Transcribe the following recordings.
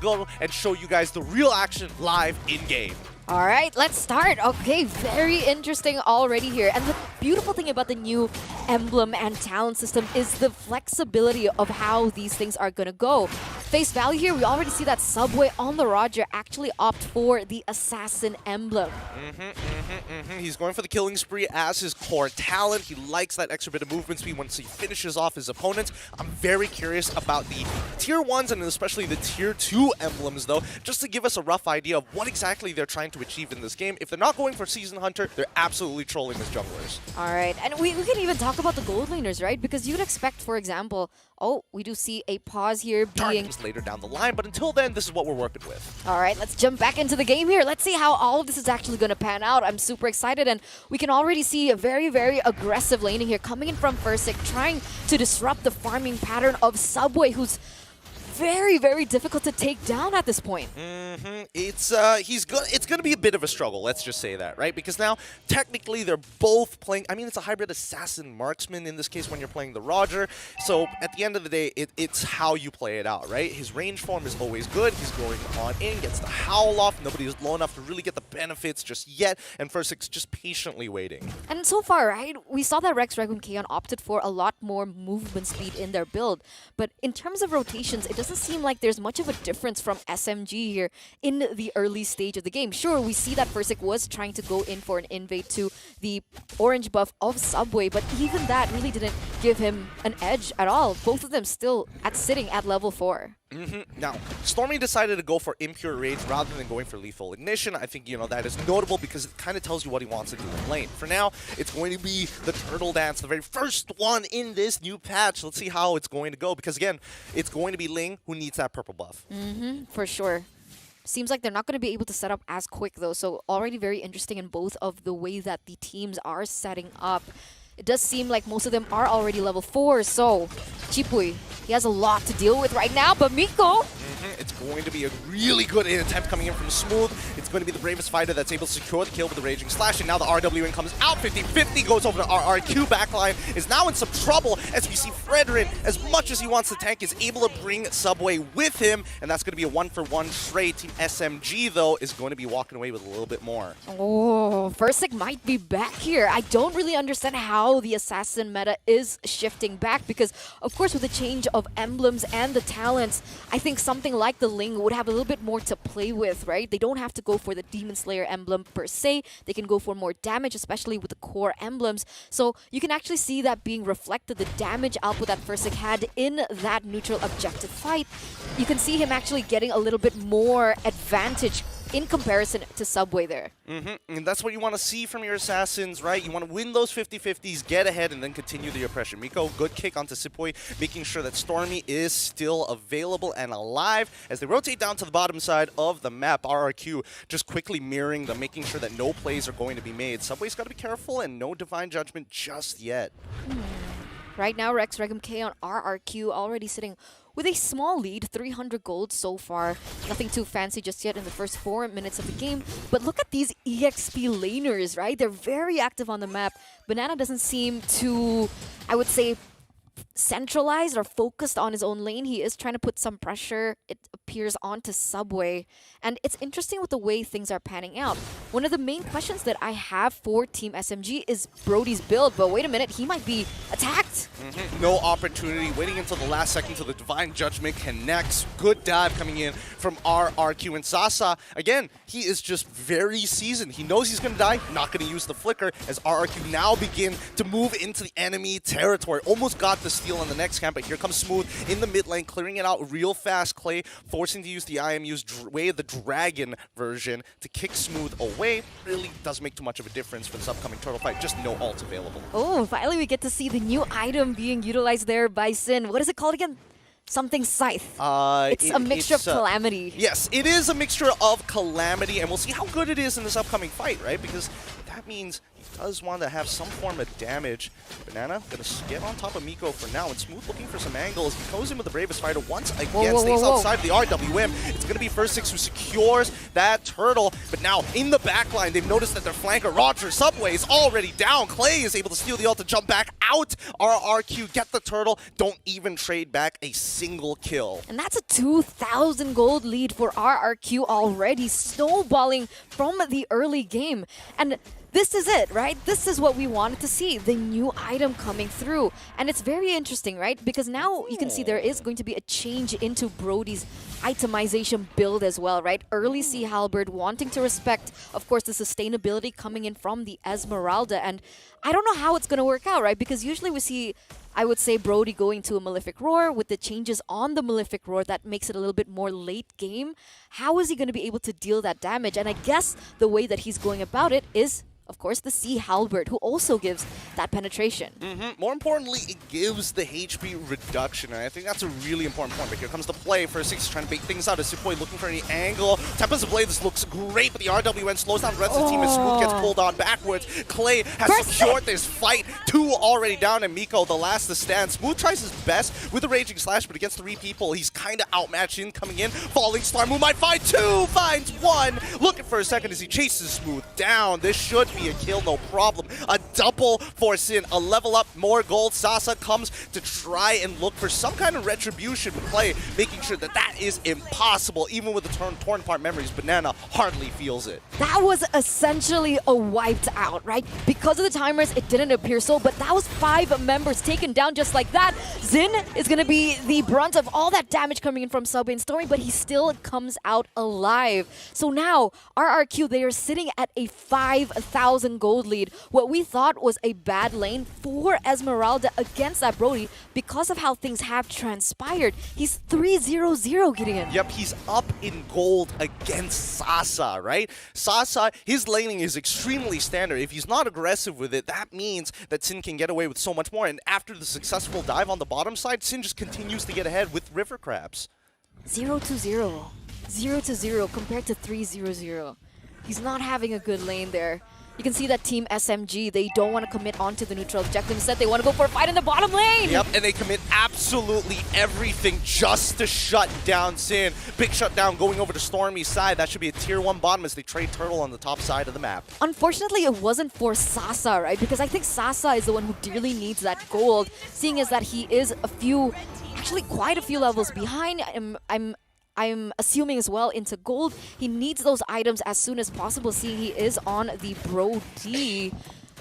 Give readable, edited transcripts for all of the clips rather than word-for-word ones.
go and show you guys the real action live in-game. All right, let's start. Okay, very interesting already here. And the beautiful thing about the new emblem and talent system is the flexibility of how these things are going to go. Face value here, we already see that Subway on the Roger actually opt for the Assassin emblem. He's going for the killing spree as his core talent. He likes that extra bit of movement speed once he finishes off his opponents. I'm very curious about the Tier 1s and especially the Tier 2 emblems, though, just to give us a rough idea of what exactly they're trying to achieve in this game. If they're not going for Season Hunter, they're absolutely trolling as junglers. All right, and we can even talk about the gold laners, right? Because you'd expect, for example, oh, we do see a pause here being... later down the line, but until then, this is what we're working with. All right, let's jump back into the game here. Let's see how all of this is actually going to pan out. I'm super excited, and we can already see a very, very aggressive laning here coming in from Fursic, trying to disrupt the farming pattern of Subway, who's very, very difficult to take down at this point. It's gonna be a bit of a struggle, let's just say that, right? Because now technically they're both playing, I mean, it's a hybrid assassin marksman in this case when you're playing the Roger. So at the end of the day, it's how you play it out, right? His range form is always good. He's going on in, gets the howl off. Nobody is low enough to really get the benefits just yet, and Fursic's just patiently waiting. And so far, right, we saw that Rex, Regu, and Kaon opted for a lot more movement speed in their build. But in terms of rotations, it doesn't seem like there's much of a difference from SMG here in the early stage of the game. Sure, we see that Fursic was trying to go in for an invade to the orange buff of Subway, but even that really didn't give him an edge at all. Both of them still sitting at level 4. Now, Stormy decided to go for Impure Rage rather than going for Lethal Ignition. I think, that is notable because it kind of tells you what he wants to do in lane. For now, it's going to be the Turtle Dance, the very first one in this new patch. Let's see how it's going to go because, again, it's going to be Ling who needs that purple buff. For sure. Seems like they're not going to be able to set up as quick, though, so already very interesting in both of the way that the teams are setting up. It does seem like most of them are already level 4, so Chipui, he has a lot to deal with right now, but Miko... It's going to be a really good attempt coming in from Smooth. It's going to be the bravest fighter that's able to secure the kill with the Raging Slash, and now the RWN comes out 50-50, goes over to RRQ. Backline is now in some trouble as we see Fredrin, as much as he wants to tank, is able to bring Subway with him, and that's going to be a 1-for-1 trade. Team SMG, though, is going to be walking away with a little bit more. Oh, Fursic might be back here. I don't really understand how the Assassin meta is shifting back because, of course, with the change of emblems and the talents, I think something like the Ling would have a little bit more to play with, right? They don't have to go for the Demon Slayer emblem per se. They can go for more damage, especially with the core emblems. So you can actually see that being reflected, the damage output that Fursic had in that neutral objective fight. You can see him actually getting a little bit more advantage in comparison to Subway there. And that's what you want to see from your assassins, right? You want to win those 50-50s, get ahead, and then continue the oppression. Miko, good kick onto Sipui, making sure that Stormy is still available and alive as they rotate down to the bottom side of the map. RRQ just quickly mirroring them, making sure that no plays are going to be made. Subway's got to be careful and no Divine Judgment just yet. Right now, Rex, Regum, K on RRQ already sitting with a small lead, 300 gold so far. Nothing too fancy just yet in the first 4 minutes of the game. But look at these EXP laners, right? They're very active on the map. Banana doesn't seem to, I would say, centralized or focused on his own lane. He is trying to put some pressure, it appears, onto Subway. And it's interesting with the way things are panning out. One of the main questions that I have for Team SMG is Brody's build, but wait a minute, he might be attacked. No opportunity, waiting until the last second till the Divine Judgment connects. Good dive coming in from RRQ, and Sasa, again, he is just very seasoned. He knows he's going to die, not going to use the flicker as RRQ now begin to move into the enemy territory. Almost got the steal on the next camp, but here comes Smooth in the mid lane, clearing it out real fast. Clay forcing to use the IMU's Way of the Dragon version to kick Smooth away. Really doesn't make too much of a difference for this upcoming turtle fight, just no ult available. Oh, finally we get to see the new item being utilized there by Sin. What is it called again? Something Scythe. It's a mixture of Calamity. Yes, it is a mixture of Calamity, and we'll see how good it is in this upcoming fight, right? Because that means does want to have some form of damage. Banana gonna get on top of Miko for now, and Smooth looking for some angles. He goes in with the Bravest Fighter once again, stays outside of the RWM. It's gonna be First Six who secures that turtle, but now in the backline, they've noticed that their flanker, Roger Subway, is already down. Clay is able to steal the ult to jump back out. RRQ get the turtle, don't even trade back a single kill. And that's a 2,000 gold lead for RRQ already, snowballing from the early game. And this is it, right? This is what we wanted to see, the new item coming through. And it's very interesting, right? Because now you can see there is going to be a change into Brody's itemization build as well, right? Early Sea Halberd wanting to respect, of course, the sustainability coming in from the Esmeralda. And I don't know how it's going to work out, right? Because usually we see, I would say, Brody going to a Malefic Roar with the changes on the Malefic Roar that makes it a little bit more late game. How is he going to be able to deal that damage? And I guess the way that he's going about it is, of course, the Sea Halberd, who also gives that penetration. More importantly, it gives the HP reduction, and I think that's a really important point. But here comes the play. First Six trying to bait things out. Is Sepoy looking for any angle? Tempest Blade, this looks great, but the RWN slows down Red's team as Smooth gets pulled on backwards. Clay has secured this fight. 2 already down, and Miko, the last to stand. Smooth tries his best with the Raging Slash, but against 3 people, he's kind of outmatched in coming in. Falling Star Moon might find 2, finds 1. Looking for a second as he chases Smooth down. This should be a kill, no problem. A double for Sin, a level up, more gold. Sasa comes to try and look for some kind of retribution with Clay, making sure that that is impossible. Even with the torn apart memories, Banana hardly feels it. That was essentially a wiped out, right? Because of the timers, it didn't appear so, but that was 5 members taken down just like that. Zin is going to be the brunt of all that damage coming in from Subway and Stormy, but he still comes out alive. So now, RRQ, they are sitting at a 5,000 gold lead. What we thought was a bad lane for Esmeralda against that Brody, because of how things have transpired. He's 3-0-0, Gideon. Yep, he's up in gold against Sasa, right? Sasa, his laning is extremely standard. If he's not aggressive with it, that means that Sin can get away with so much more. And after the successful dive on the bottom side, Sin just continues to get ahead with River Crabs. 0-0. 0-0 compared to 3-0-0. He's not having a good lane there. You can see that Team SMG, they don't want to commit onto the neutral objective. Instead, they want to go for a fight in the bottom lane. Yep, and they commit absolutely everything just to shut down Sin. Big shutdown going over to Stormy's side. That should be a tier 1 bottom as they trade Turtle on the top side of the map. Unfortunately, it wasn't for Sasa, right? Because I think Sasa is the one who dearly needs that gold, seeing as that he is actually quite a few levels behind. I'm assuming as well into gold. He needs those items as soon as possible, seeing he is on the Brody.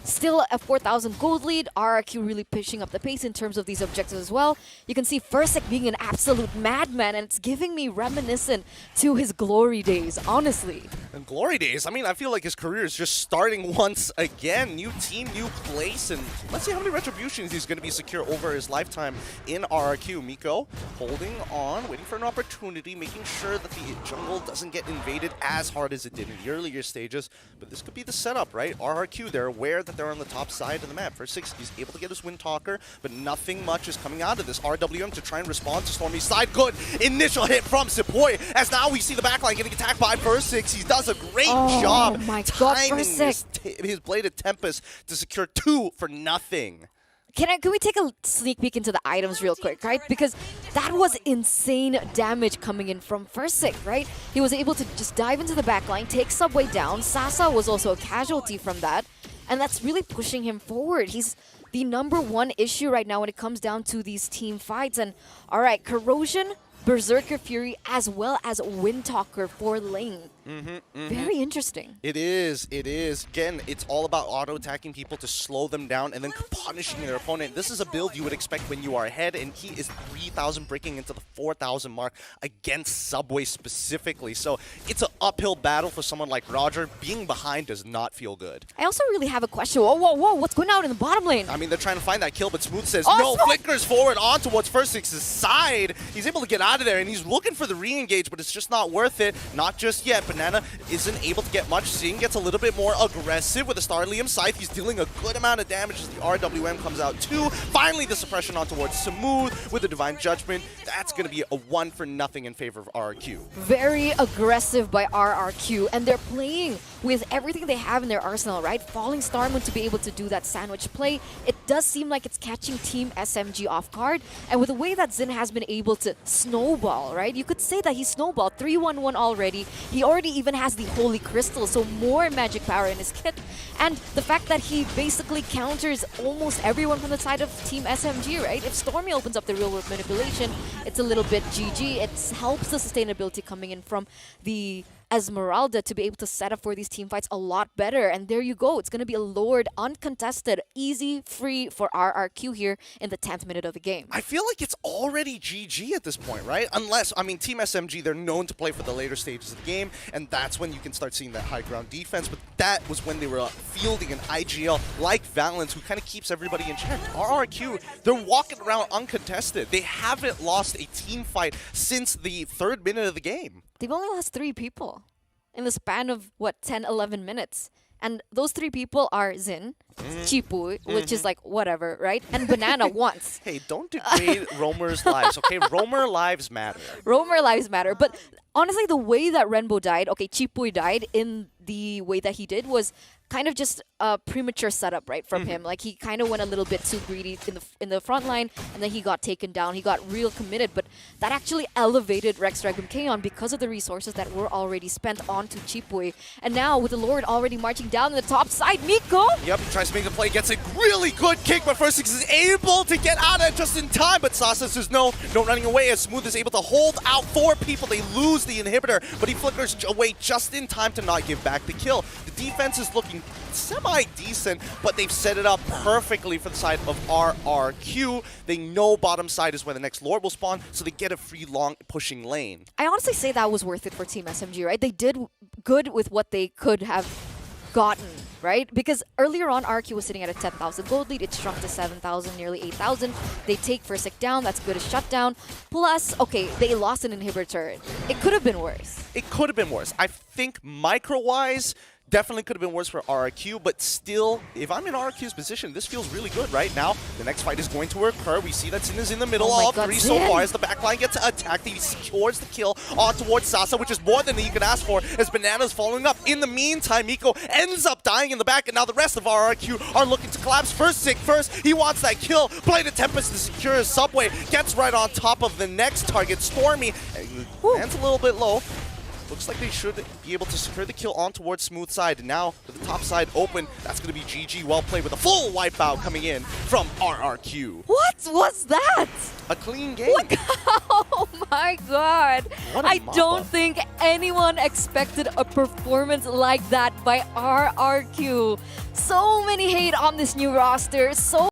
Still a 4,000 gold lead. RRQ really pushing up the pace in terms of these objectives as well. You can see Fursek being an absolute madman, and it's giving me reminiscent to his glory days, honestly. And glory days, I mean, I feel like his career is just starting once again. New team, new place, and let's see how many retributions he's going to be secure over his lifetime in RRQ. Miko holding on, waiting for an opportunity, making sure that the jungle doesn't get invaded as hard as it did in the earlier stages. But this could be the setup, right? RRQ, they're aware that they're on the top side of the map. First Six, he's able to get his Wind Talker, but nothing much is coming out of this. RWM to try and respond to Stormy's side. Good initial hit from Sepoy, as now we see the backline getting attacked by First Six. He does a great job timing his Bladed Tempest to secure 2 for nothing. Can we take a sneak peek into the items real quick, right? Because that was insane damage coming in from Fursek, right? He was able to just dive into the backline, take Subway down. Sasa was also a casualty from that, and that's really pushing him forward. He's the number 1 issue right now when it comes down to these team fights. And all right, Corrosion, Berserker Fury, as well as Wind Talker for lane. Very interesting. It is. Again, it's all about auto-attacking people to slow them down and then punishing their opponent. This is a build you would expect when you are ahead, and he is 3,000 breaking into the 4,000 mark against Subway specifically. So it's an uphill battle for someone like Roger. Being behind does not feel good. I also really have a question. Whoa, what's going on in the bottom lane? I mean, they're trying to find that kill, but Smooth says no. Flickers forward on towards First Six's side. He's able to get out of there, and he's looking for the re-engage, but it's just not worth it. Not just yet. Banana isn't able to get much. Zing gets a little bit more aggressive with the Starlium Scythe. He's dealing a good amount of damage as the RWM comes out too. Finally, the suppression on towards Smooth with the Divine Judgment. That's going to be a 1-0 in favor of RRQ. Very aggressive by RRQ, and they're playing with everything they have in their arsenal, right? Falling Star Moon to be able to do that sandwich play. It does seem like it's catching Team SMG off guard, and with the way that Zin has been able to snowball, right? You could say that he snowballed 3-1-1 already. He already even has the Holy Crystal, so more magic power in his kit. And the fact that he basically counters almost everyone from the side of Team SMG, right? If Stormy opens up the real world manipulation, it's a little bit GG. It helps the sustainability coming in from the Esmeralda to be able to set up for these team fights a lot better. And there you go. It's going to be a Lord uncontested, easy, free for RRQ here in the 10th minute of the game. I feel like it's already GG at this point, right? Unless, I mean, Team SMG, they're known to play for the later stages of the game, and that's when you can start seeing that high ground defense. But that was when they were fielding an IGL like Valence, who kind of keeps everybody in check. RRQ, they're walking around uncontested. They haven't lost a team fight since the 3rd minute of the game. They've only lost 3 people in the span of, what, 10, 11 minutes. And those 3 people are Zin, Chipu, which is like whatever, right? And Banana once. Hey, don't degrade roamers' lives, okay? Roamer lives matter. Roamer lives matter. But honestly, the way that Renbo died, okay, Chipu died in the way that he did was kind of just a premature setup, right, from him. Like, he kind of went a little bit too greedy in the front line, and then he got taken down. He got real committed, but that actually elevated Rex Regum Kaon because of the resources that were already spent onto Chipui. And now, with the Lord already marching down the top side, Miko! Yep, he tries to make the play, gets a really good kick, but First Six is able to get out of it just in time, but Sasa says no running away, as Smooth is able to hold out 4 people. They lose the inhibitor, but he flickers away just in time to not give back the kill. The defense is looking semi-decent, but they've set it up perfectly for the side of RRQ. They know bottom side is where the next Lord will spawn, so they get a free long pushing lane. I honestly say that was worth it for Team SMG, right? They did good with what they could have gotten, right? Because earlier on, RQ was sitting at a 10,000 gold lead. It shrunk to 7,000, nearly 8,000. They take first sick down. That's good as shutdown. Plus, okay, they lost an inhibitor turret. It could have been worse. It could have been worse. I think micro-wise, definitely could have been worse for RRQ, but still, if I'm in RRQ's position, this feels really good right now. The next fight is going to occur. We see that Zin is in the middle of 3 so far as the backline gets attacked. He secures the kill on towards Sasa, which is more than you can ask for as Banana's following up. In the meantime, Miko ends up dying in the back, and now the rest of RRQ are looking to collapse. First Sick first, he wants that kill. Blade Tempest to secure his subway, gets right on top of the next target, Stormy. Lands a little bit low. Looks like they should be able to secure the kill on towards Smooth side. And now, with the top side open, that's going to be GG. Well played with a full wipeout coming in from RRQ. What was that? A clean game. Oh my god. I don't think anyone expected a performance like that by RRQ. So many hate on this new roster. So